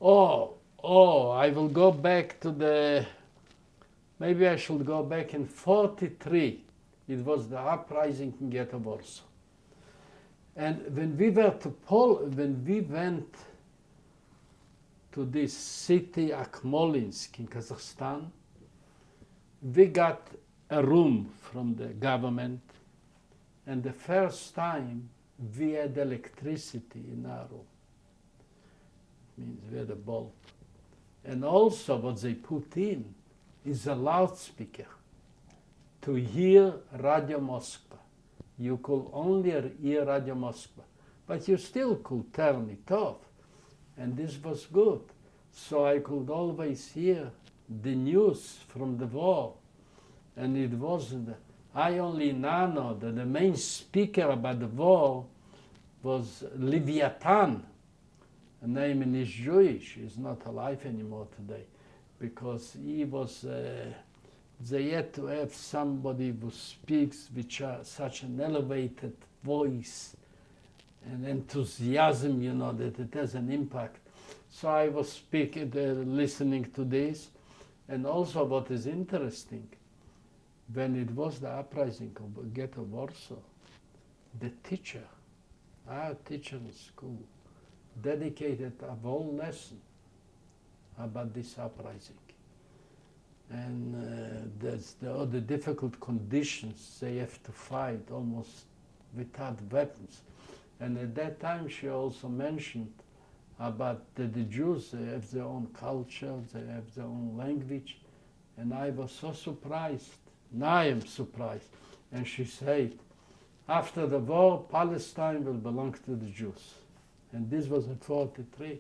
I will go back to maybe I should go back in 43. It was the uprising in Ghetto Warsaw. And when we went to this city, Akmolinsk in Kazakhstan, we got a room from the government, and the first time we had electricity in our room. It means we had a bulb. And also what they put in is a loudspeaker to hear Radio Moscow. You could only hear Radio Moscow, but you still could turn it off. And this was good. So I could always hear the news from the war. And it wasn't, I only now know that the main speaker about the war was Leviathan. The name is Jewish, he's not alive anymore today, because he was, they had to have somebody who speaks with such an elevated voice and enthusiasm, you know, that it has an impact. So I was listening to this, and also what is interesting, when it was the uprising of Ghetto Warsaw, the teacher, our teacher in school, dedicated a whole lesson about this uprising. And there's all the difficult conditions they have to fight almost without weapons. And at that time she also mentioned about the Jews, they have their own culture, they have their own language. And I was so surprised. Now I am surprised. And she said, after the war, Palestine will belong to the Jews. And this was in 43.